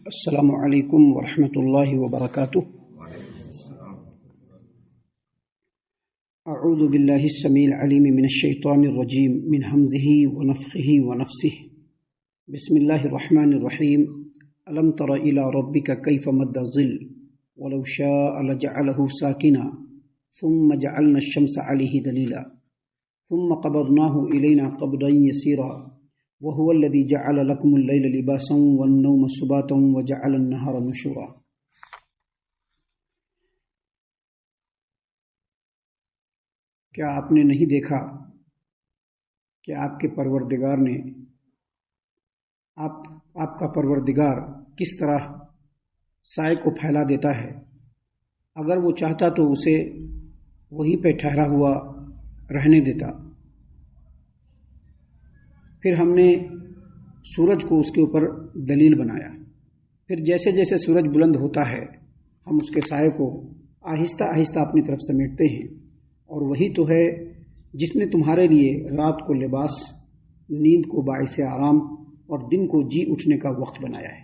السلام علیکم ورحمۃ اللہ وبرکاتہ۔ اعوذ باللہ السمیع العلیم من الشیطان الرجیم من ہمزہ ونفخہ ونفثہ۔ بسم اللہ الرحمن الرحیم۔ الم تر الی ربک کیف مد الظل ولو شاء لجعلہ ساکنا ثم جعلنا الشمس علیہ دلیلا ثم قبضناہ الینا قبضا یسیرا وهو الذي جعل لكم الليل لباسا والنوم سباتا وجعل النهار نشورا۔ کیا آپ نے نہیں دیکھا کہ آپ کے پروردگار نے آپ کا پروردگار کس طرح سائے کو پھیلا دیتا ہے؟ اگر وہ چاہتا تو اسے وہیں پہ ٹھہرا ہوا رہنے دیتا۔ پھر ہم نے سورج کو اس کے اوپر دلیل بنایا۔ پھر جیسے جیسے سورج بلند ہوتا ہے ہم اس کے سائے کو آہستہ آہستہ اپنی طرف سمیٹتے ہیں، اور وہی تو ہے جس نے تمہارے لیے رات کو لباس، نیند کو باعث آرام اور دن کو جی اٹھنے کا وقت بنایا ہے۔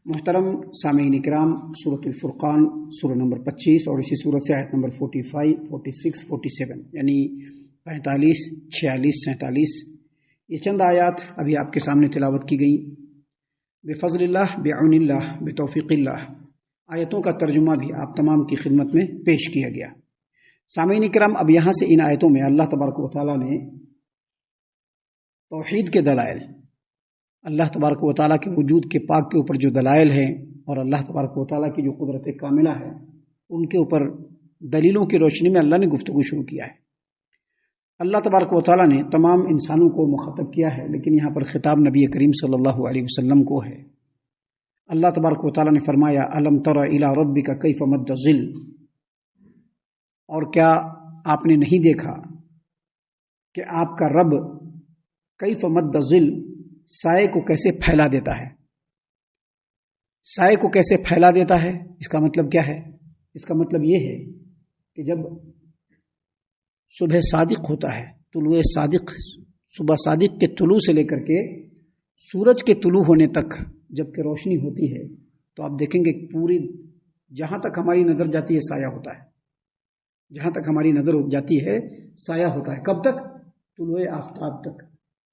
محترم سامعین کرام، سورۃ الفرقان سورہ نمبر 25 اور اسی سورت سے آیت نمبر 45، 46، 47 یعنی 45، 46، 47 یہ چند آیات ابھی آپ کے سامنے تلاوت کی گئی۔ بفضل اللہ، بعون اللہ، بتوفیق اللہ، آیتوں کا ترجمہ بھی آپ تمام کی خدمت میں پیش کیا گیا۔ سامعین کرام، اب یہاں سے ان آیتوں میں اللہ تبارک و تعالیٰ نے توحید کے دلائل، اللہ تبارک و تعالیٰ کے وجود کے پاک کے اوپر جو دلائل ہیں اور اللہ تبارک و تعالیٰ کی جو قدرت کاملہ ہے ان کے اوپر دلیلوں کی روشنی میں اللہ نے گفتگو شروع کیا ہے۔ اللہ تبارک و تعالیٰ نے تمام انسانوں کو مخاطب کیا ہے، لیکن یہاں پر خطاب نبی کریم صلی اللہ علیہ وسلم کو ہے۔ اللہ تبارک و تعالیٰ نے فرمایا الم تر الی ربک کیف مد الظل، اور کیا آپ نے نہیں دیکھا کہ آپ کا رب کیف مد الظل، سائے کو کیسے پھیلا دیتا ہے۔ سائے کو کیسے پھیلا دیتا ہے، اس کا مطلب کیا ہے؟ اس کا مطلب یہ ہے کہ جب صبح صادق ہوتا ہے، طلوع صادق، صبح صادق کے طلوع سے لے کر کے سورج کے طلوع ہونے تک جب کہ روشنی ہوتی ہے تو آپ دیکھیں گے پوری جہاں تک ہماری نظر جاتی ہے سایہ ہوتا ہے، جہاں تک ہماری نظر جاتی ہے سایہ ہوتا ہے۔ کب تک؟ طلوع آفتاب تک۔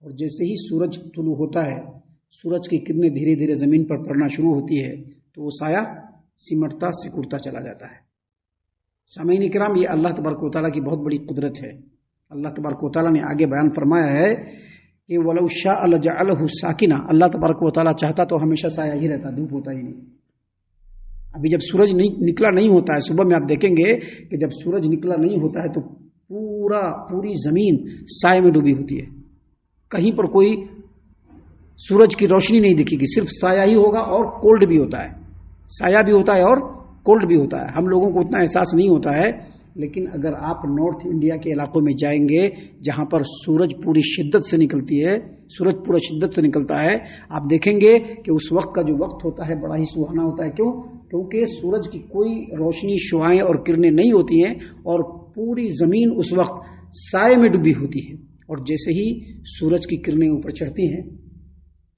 اور جیسے ہی سورج طلوع ہوتا ہے، سورج کی کرنیں دھیرے دھیرے زمین پر پڑنا شروع ہوتی ہے تو وہ سایہ سمٹتا سکڑتا چلا جاتا ہے۔ سامعین کرام، یہ اللہ تبارک و تعالیٰ کی بہت بڑی قدرت ہے۔ اللہ تبارک و تعالیٰ نے آگے بیان فرمایا ہے کہ وَلَوْ شَاءَ لَجَعَلَهُ سَاكِنًا، اللہ تبارک و تعالیٰ چاہتا تو ہمیشہ سایہ ہی رہتا، دھوپ ہوتا ہی نہیں۔ ابھی جب سورج نکلا نہیں ہوتا ہے، صبح میں آپ دیکھیں گے کہ جب سورج نکلا نہیں ہوتا ہے تو پوری زمین سائے میں ڈوبی ہوتی ہے، کہیں پر کوئی سورج کی روشنی نہیں دکھے گی، صرف سایہ ہی ہوگا، اور کولڈ بھی ہوتا ہے، سایہ بھی ہوتا ہے اور کولڈ بھی ہوتا ہے۔ ہم لوگوں کو اتنا احساس نہیں ہوتا ہے، لیکن اگر آپ نارتھ انڈیا کے علاقوں میں جائیں گے جہاں پر سورج پوری شدت سے نکلتی ہے، سورج پورا شدت سے نکلتا ہے، آپ دیکھیں گے کہ اس وقت کا جو وقت ہوتا ہے بڑا ہی سہانا ہوتا ہے۔ کیونکہ سورج کی کوئی روشنی، شعاعیں اور کرنیں نہیں ہوتی ہیں، اور پوری زمین اس وقت سائے میں ڈوبی ہوتی ہے۔ اور جیسے ہی سورج کی کرنیں اوپر چڑھتی ہیں،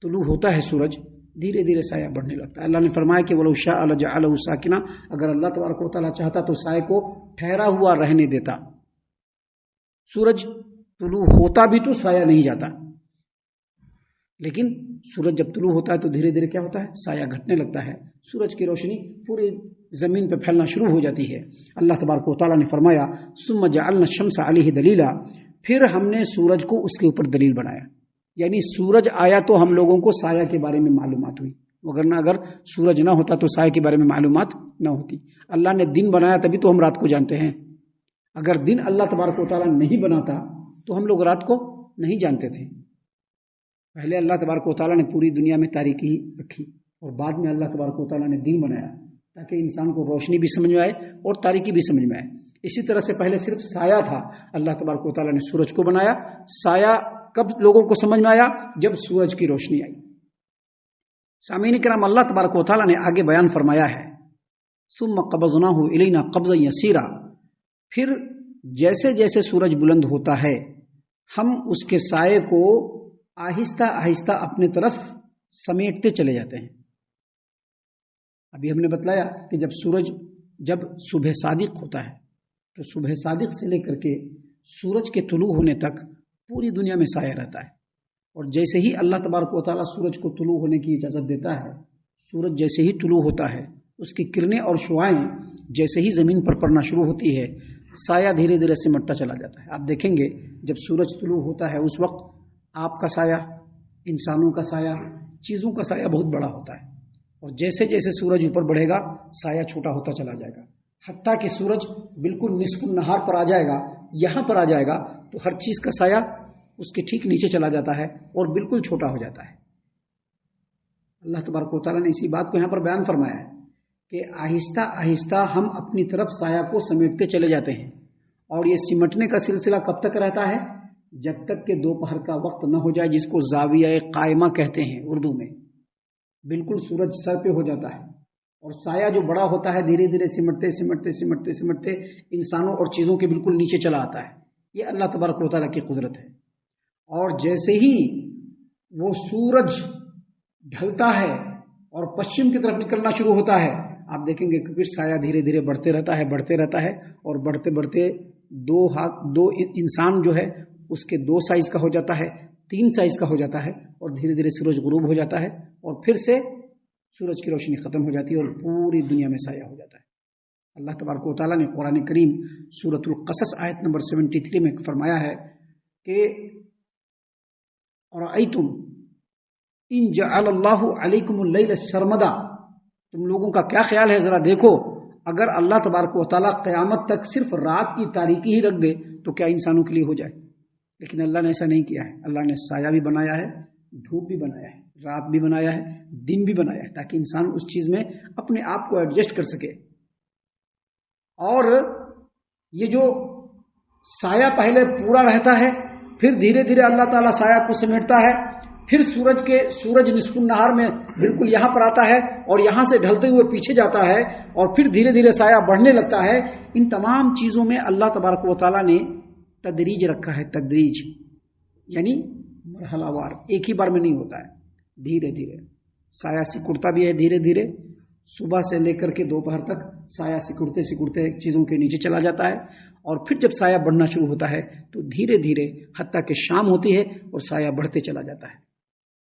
طلوع ہوتا ہے سورج، دھیرے دھیرے سایہ بڑھنے لگتا ہے۔ اللہ نے فرمایا کہ وَلَوْ شَاءَ لَجَعَلَهُ سَاكِنًا، اگر اللہ تبارک و تعالیٰ چاہتا تو سائے کو ٹھہرا ہوا رہنے دیتا۔ سورج طلوع ہوتا بھی تو سایہ نہیں جاتا، لیکن سورج جب طلوع ہوتا ہے تو دھیرے دھیرے کیا ہوتا ہے؟ سایہ گھٹنے لگتا ہے، سورج کی روشنی پوری زمین پہ پھیلنا شروع ہو جاتی ہے۔ اللہ تبارک و تعالیٰ نے فرمایا ثُمَّ جَعَلْنَا الشَّمْسَ عَلَيْهِ دَلِيلًا، پھر ہم نے سورج کو اس کے اوپر دلیل بنایا، یعنی سورج آیا تو ہم لوگوں کو سایہ کے بارے میں معلومات ہوئی، وگرنہ اگر سورج نہ ہوتا تو سایہ کے بارے میں معلومات نہ ہوتی۔ اللہ نے دن بنایا تبھی تو ہم رات کو جانتے ہیں، اگر دن اللہ تبارک و تعالیٰ نہیں بناتا تو ہم لوگ رات کو نہیں جانتے تھے۔ پہلے اللہ تبارک و تعالیٰ نے پوری دنیا میں تاریکی رکھی، اور بعد میں اللہ تبارک و تعالیٰ نے دن بنایا تاکہ انسان کو روشنی بھی سمجھ میں آئے اور تاریکی بھی سمجھ میں آئے۔ اسی طرح سے پہلے صرف سایہ تھا، اللہ تبارک و تعالیٰ نے سورج کو بنایا۔ سایہ کب لوگوں کو سمجھ میں آیا؟ جب سورج کی روشنی آئی۔ سامعین کرام، اللہ تبارک و تعالیٰ نے آگے بیان فرمایا ہے ثم قبضناہ الینا قبضا یسیرا، پھر جیسے جیسے سورج بلند ہوتا ہے ہم اس کے سائے کو آہستہ آہستہ اپنے طرف سمیٹتے چلے جاتے ہیں۔ ابھی ہم نے بتلایا کہ جب سورج جب صبح صادق ہوتا ہے تو صبح صادق سے لے کر کے سورج کے طلوع ہونے تک پوری دنیا میں سایہ رہتا ہے، اور جیسے ہی اللہ تبارک و تعالیٰ سورج کو طلوع ہونے کی اجازت دیتا ہے، سورج جیسے ہی طلوع ہوتا ہے اس کی کرنیں اور شعاعیں جیسے ہی زمین پر پڑنا شروع ہوتی ہے، سایہ دھیرے دھیرے سمٹتا چلا جاتا ہے۔ آپ دیکھیں گے جب سورج طلوع ہوتا ہے اس وقت آپ کا سایہ، انسانوں کا سایہ، چیزوں کا سایہ بہت بڑا ہوتا ہے، اور جیسے جیسے سورج اوپر بڑھے گا سایہ چھوٹا ہوتا چلا جائے گا، حتیٰ کہ سورج بالکل نصف النہار پر آ جائے گا، یہاں پر آ جائے گا تو ہر چیز کا سایہ اس کے ٹھیک نیچے چلا جاتا ہے اور بالکل چھوٹا ہو جاتا ہے۔ اللہ تبارک و تعالیٰ نے اسی بات کو یہاں پر بیان فرمایا ہے کہ آہستہ آہستہ ہم اپنی طرف سایہ کو سمیٹتے چلے جاتے ہیں، اور یہ سمٹنے کا سلسلہ کب تک رہتا ہے؟ جب تک کہ دوپہر کا وقت نہ ہو جائے، جس کو زاویہ قائمہ کہتے ہیں اردو میں۔ بالکل سورج سر پہ ہو جاتا ہے اور سایہ جو بڑا ہوتا ہے دھیرے دھیرے سمٹتے سمٹتے سمٹتے سمٹتے انسانوں اور چیزوں کے بالکل نیچے چلا آتا ہے۔ یہ اللہ تبارک و تعالیٰ کی قدرت ہے۔ اور جیسے ہی وہ سورج ڈھلتا ہے اور پشچم کی طرف نکلنا شروع ہوتا ہے، آپ دیکھیں گے کہ پھر سایہ دھیرے دھیرے بڑھتے رہتا ہے اور بڑھتے بڑھتے دو انسان جو ہے اس کے 2 سائز کا ہو جاتا ہے، 3 سائز کا ہو جاتا ہے، اور دھیرے دھیرے سورج غروب ہو جاتا ہے اور پھر سے سورج کی روشنی ختم ہو جاتی ہے اور پوری دنیا میں سایہ ہو جاتا ہے۔ اللہ تبارک و تعالیٰ نے قرآن کریم سورۃ القصص آیت نمبر 73 میں فرمایا ہے کہ اَرَأَيْتُمْ إِن جَعَلَ اللَّهُ عَلَيْكُمُ اللَّيْلَ سَرْمَدًا، تم لوگوں کا کیا خیال ہے، ذرا دیکھو، اگر اللہ تبارک و تعالیٰ قیامت تک صرف رات کی تاریکی ہی رکھ دے تو کیا انسانوں کے لیے ہو جائے؟ لیکن اللہ نے ایسا نہیں کیا ہے۔ اللہ نے سایہ بھی بنایا ہے، دھوپ بھی بنایا ہے، رات بھی بنایا ہے، دن بھی بنایا ہے، تاکہ انسان اس چیز میں اپنے آپ کو ایڈجسٹ کر سکے۔ اور یہ جو سایہ پہلے پورا رہتا ہے، پھر دھیرے دھیرے اللہ تعالیٰ سایہ کو سمیٹتا ہے، پھر سورج نصف النہار میں بالکل یہاں پر آتا ہے اور یہاں سے ڈھلتے ہوئے پیچھے جاتا ہے، اور پھر دھیرے دھیرے سایہ بڑھنے لگتا ہے۔ ان تمام چیزوں میں اللہ تبارک و تعالیٰ نے تدریج رکھا ہے، تدریج یعنی مرحلہ وار، ایک ہی بار میں نہیں ہوتا ہے، دھیرے دھیرے سایہ سکڑتا بھی ہے، دھیرے دھیرے صبح سے لے کر کے دوپہر تک سایہ سکڑتے سکڑتے چیزوں کے نیچے چلا جاتا ہے، اور پھر جب سایہ بڑھنا شروع ہوتا ہے تو دھیرے دھیرے حتیٰ کہ شام ہوتی ہے اور سایہ بڑھتے چلا جاتا ہے۔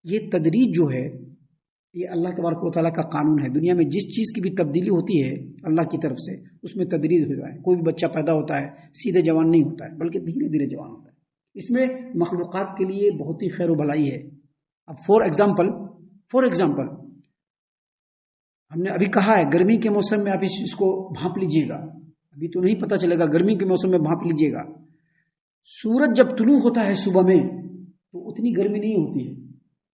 یہ تدریج جو ہے یہ اللہ تبارک و تعالیٰ کا قانون ہے۔ دنیا میں جس چیز کی بھی تبدیلی ہوتی ہے اللہ کی طرف سے، اس میں تدریج ہو جائے۔ کوئی بھی بچہ پیدا ہوتا ہے سیدھے جوان نہیں ہوتا ہے، بلکہ دھیرے دھیرے جوان ہوتا ہے۔ اس میں مخلوقات کے لیے بہت ہی خیر و بھلائی ہے۔ اب فور ایگزامپل ہم نے ابھی کہا ہے گرمی کے موسم میں آپ اس کو بھانپ لیجئے گا، ابھی تو نہیں پتہ چلے گا، گرمی کے موسم میں بھانپ لیجئے گا۔ سورج جب طلوع ہوتا ہے صبح میں تو اتنی گرمی نہیں ہوتی ہے،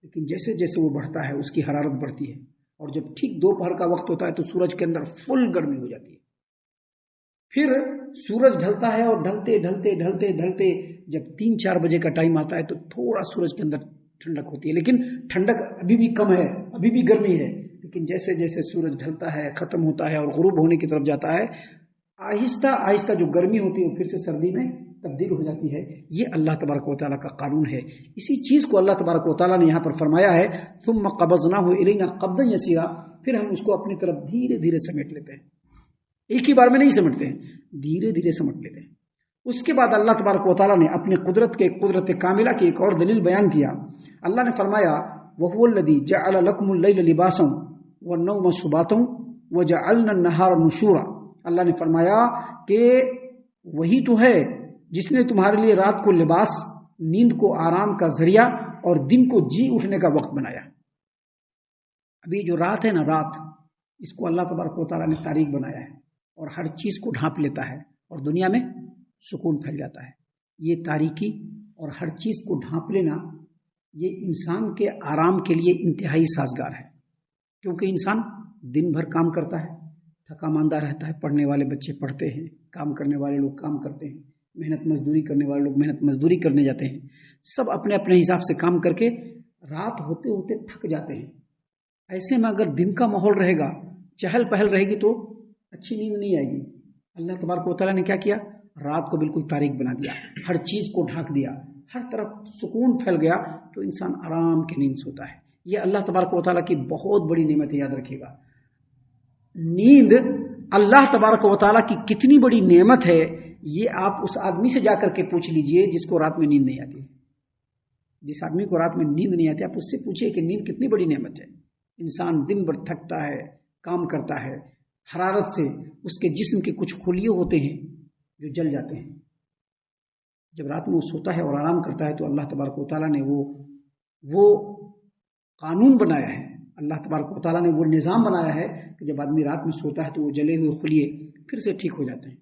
لیکن جیسے جیسے وہ بڑھتا ہے اس کی حرارت بڑھتی ہے، اور جب ٹھیک دوپہر کا وقت ہوتا ہے تو سورج کے اندر فل گرمی ہو جاتی ہے۔ پھر سورج ڈھلتا ہے اور ڈھلتے ڈھلتے ڈھلتے ڈھلتے جب 3-4 بجے کا ٹائم آتا ہے تو تھوڑا سورج کے اندر ٹھنڈک ہوتی ہے، لیکن ٹھنڈک ابھی بھی کم ہے، ابھی بھی گرمی ہے۔ لیکن جیسے جیسے سورج ڈھلتا ہے، ختم ہوتا ہے اور غروب ہونے کی طرف جاتا ہے، آہستہ آہستہ جو گرمی ہوتی ہے پھر سے سردی میں تبدیل ہو جاتی ہے۔ یہ اللہ تبارک و تعالیٰ کا قانون ہے۔ اسی چیز کو اللہ تبارک و تعالیٰ نے یہاں پر فرمایا ہے ثم قبضناہ الینا قبضا یسیرا، پھر ہم اس کو اپنی طرف دھیرے دھیرے سمیٹ لیتے ہیں، ایک ہی بار میں نہیں سمٹتے ہیں، دھیرے دھیرے سمٹ لیتے ہیں۔ اس کے بعد اللہ تبارک و تعالیٰ نے اپنی قدرت کاملہ کی ایک اور دلیل بیان کیا۔ اللہ نے فرمایا وَهُوَ الَّذِي جَعَلَ لَكُمُ اللَّيْلَ لِبَاسًا وَالنَّوْمَ سُبَاتًا وَجَعَلْنَا النَّهَارَ نُشُورًا، اللہ نے فرمایا کہ وہی تو ہے جس نے تمہارے لیے رات کو لباس، نیند کو آرام کا ذریعہ اور دن کو جی اٹھنے کا وقت بنایا۔ ابھی جو رات ہے نا، رات اس کو اللہ تبارک و تعالیٰ نے تاریک بنایا ہے اور ہر چیز کو ڈھانپ لیتا ہے اور دنیا میں سکون پھیل جاتا ہے۔ یہ تاریکی اور ہر چیز کو ڈھانپ لینا یہ انسان کے آرام کے لیے انتہائی سازگار ہے، کیونکہ انسان دن بھر کام کرتا ہے، تھکا ماندہ رہتا ہے، پڑھنے والے بچے پڑھتے ہیں، کام کرنے والے لوگ کام کرتے ہیں، محنت مزدوری کرنے والے لوگ محنت مزدوری کرنے جاتے ہیں، سب اپنے اپنے حساب سے کام کر کے رات ہوتے ہوتے تھک جاتے ہیں۔ ایسے میں اگر دن کا ماحول رہے گا، چہل پہل رہے گی تو اچھی نیند نہیں آئے گی۔ اللہ تبارک و تعالیٰ نے کیا کیا؟ رات کو بالکل تاریک بنا دیا، ہر چیز کو ڈھانک دیا، ہر طرف سکون پھیل گیا تو انسان آرام کی نیند سوتا ہے۔ یہ اللہ تبارک و تعالیٰ کی بہت بڑی نعمت ہے، یاد رکھیے گا۔ نیند اللہ تبارک و تعالیٰ کی کتنی بڑی نعمت ہے، یہ آپ اس آدمی سے جا کر کے پوچھ لیجئے جس کو رات میں نیند نہیں آتی. جس آدمی کو رات میں نیند نہیں آتی، آپ اس سے پوچھئے کہ نیند کتنی بڑی نعمت ہے. انسان دن بھر تھکتا ہے، کام کرتا ہے، حرارت سے اس کے جسم کے کچھ خلیے ہوتے ہیں جو جل جاتے ہیں. جب رات میں وہ سوتا ہے اور آرام کرتا ہے تو اللہ تبارک و تعالیٰ نے وہ قانون بنایا ہے، اللہ تبارک و تعالیٰ نے وہ نظام بنایا ہے کہ جب آدمی رات میں سوتا ہے تو وہ جلے ہوئے خلیے پھر سے ٹھیک ہو جاتے ہیں،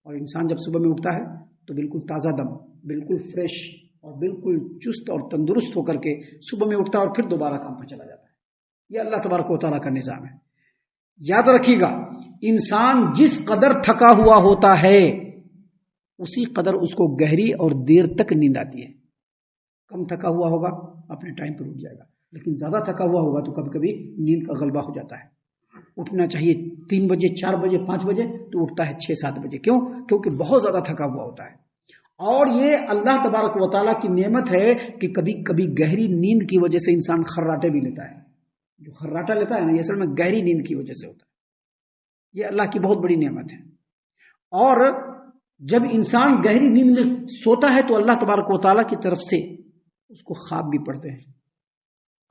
اور انسان جب صبح میں اٹھتا ہے تو بالکل تازہ دم، بالکل فریش اور بالکل چست اور تندرست ہو کر کے صبح میں اٹھتا ہے اور پھر دوبارہ کام پر چلا جاتا ہے. یہ اللہ تبارک و تعالیٰ کا نظام ہے. یاد رکھیے گا، انسان جس قدر تھکا ہوا ہوتا ہے اسی قدر اس کو گہری اور دیر تک نیند آتی ہے. کم تھکا ہوا ہوگا اپنے ٹائم پر اٹھ جائے گا، لیکن زیادہ تھکا ہوا ہوگا تو کبھی کبھی نیند کا غلبہ ہو جاتا ہے. اٹھنا چاہیے 3 بجے، 4 بجے، 5 بجے تو اٹھتا ہے 6-7 بجے. کیوں؟ کیونکہ بہت زیادہ تھکا ہوا ہوتا ہے. اور یہ اللہ تبارک و تعالیٰ کی نعمت ہے کہ کبھی کبھی گہری نیند کی وجہ سے انسان خراٹے بھی لیتا ہے. جو خراٹا لیتا ہے نا، یہ اصل میں گہری نیند کی وجہ سے ہوتا ہے. یہ اللہ کی بہت بڑی نعمت ہے. اور جب انسان گہری نیند میں سوتا ہے تو اللہ تبارک و تعالیٰ کی طرف سے اس کو خواب بھی پڑتے ہیں.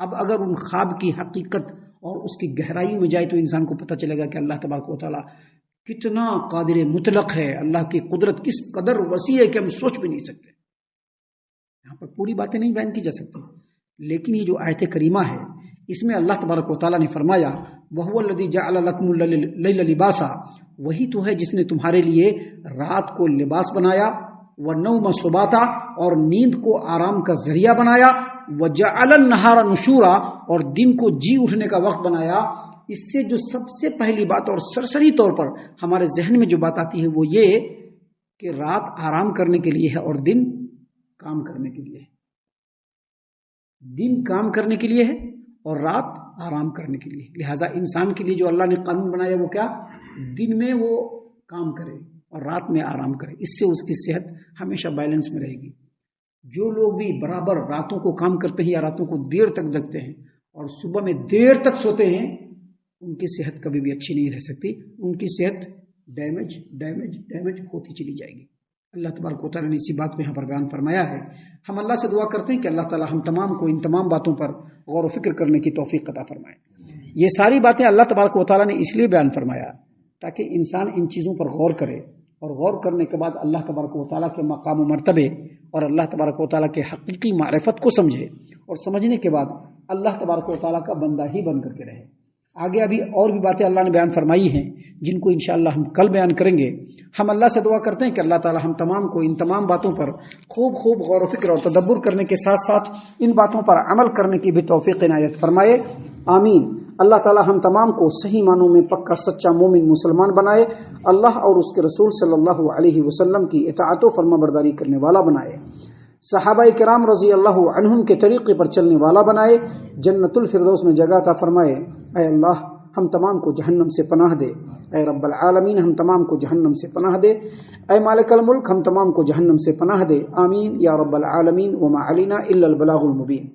اب اگر ان خواب کی حقیقت اور اس کی گہرائی میں جائے تو انسان کو پتہ چلے گا کہ اللہ تبارک و تعالیٰ کتنا قادر مطلق ہے، اللہ کی قدرت کس قدر وسیع ہے کہ ہم سوچ بھی نہیں سکتے. یہاں پر پوری باتیں نہیں بیان کی جا سکتی، لیکن یہ جو آیت کریمہ ہے اس میں اللہ تبارک و تعالیٰ نے فرمایا وَهُوَ الَّذِي جَعَلَ لَكُمُ اللَّيْلَ لِبَاسًا، وہی تو ہے جس نے تمہارے لیے رات کو لباس بنایا، وَالنَّوْمَ سُبَاتًا، اور نیند کو آرام کا ذریعہ بنایا، وَجَعَلَ النَّهَارَ نُشُورًا، اور دن کو جی اٹھنے کا وقت بنایا. اس سے جو سب سے پہلی بات اور سرسری طور پر ہمارے ذہن میں جو بات آتی ہے وہ یہ کہ رات آرام کرنے کے لیے ہے اور دن کام کرنے کے لیے ہے. دن کام کرنے کے لیے ہے اور رات آرام کرنے کے لیے. لہٰذا انسان کے لیے جو اللہ نے قانون بنایا وہ کیا؟ دن میں وہ کام کرے اور رات میں آرام کرے. اس سے اس کی صحت ہمیشہ بیلنس میں رہے گی. جو لوگ بھی برابر راتوں کو کام کرتے ہیں یا راتوں کو دیر تک جگتے ہیں اور صبح میں دیر تک سوتے ہیں، ان کی صحت کبھی بھی اچھی نہیں رہ سکتی. ان کی صحت ڈیمیج ہوتی چلی جائے گی. اللہ تبارک و تعالیٰ نے اسی بات کو یہاں پر بیان فرمایا ہے. ہم اللہ سے دعا کرتے ہیں کہ اللہ تعالیٰ ہم تمام کو ان تمام باتوں پر غور و فکر کرنے کی توفیق عطا فرمائے. یہ ساری باتیں اللہ تبارک و تعالیٰ نے اس لیے بیان فرمایا تاکہ انسان ان چیزوں پر غور کرے، اور غور کرنے کے بعد اللہ تبارک و تعالیٰ کے مقام و مرتبے اور اللہ تبارک و تعالیٰ کے حقیقی معرفت کو سمجھے، اور سمجھنے کے بعد اللہ تبارک و تعالیٰ کا بندہ ہی بن کر کے رہے. آگے ابھی اور بھی باتیں اللہ نے بیان فرمائی ہیں جن کو انشاءاللہ ہم کل بیان کریں گے. ہم اللہ سے دعا کرتے ہیں کہ اللہ تعالیٰ ہم تمام کو ان تمام باتوں پر خوب غور و فکر اور تدبر کرنے کے ساتھ ساتھ ان باتوں پر عمل کرنے کی بھی توفیق عنایت فرمائے. آمین. اللہ تعالیٰ ہم تمام کو صحیح معنوں میں پکا سچا مومن مسلمان بنائے. اللہ اور اس کے رسول صلی اللہ علیہ وسلم کی اطاعت و فرما برداری کرنے والا بنائے. صحابہ کرام رضی اللہ عنہم کے طریقے پر چلنے والا بنائے. جنت الفردوس میں جگہ عطا فرمائے. اے اللہ ہم تمام کو جہنم سے پناہ دے. اے رب العالمین ہم تمام کو جہنم سے پناہ دے. اے مالک الملک ہم تمام کو جہنم سے پناہ دے. آمین یا رب العالمین. وما علینا الا البلاغ المبین.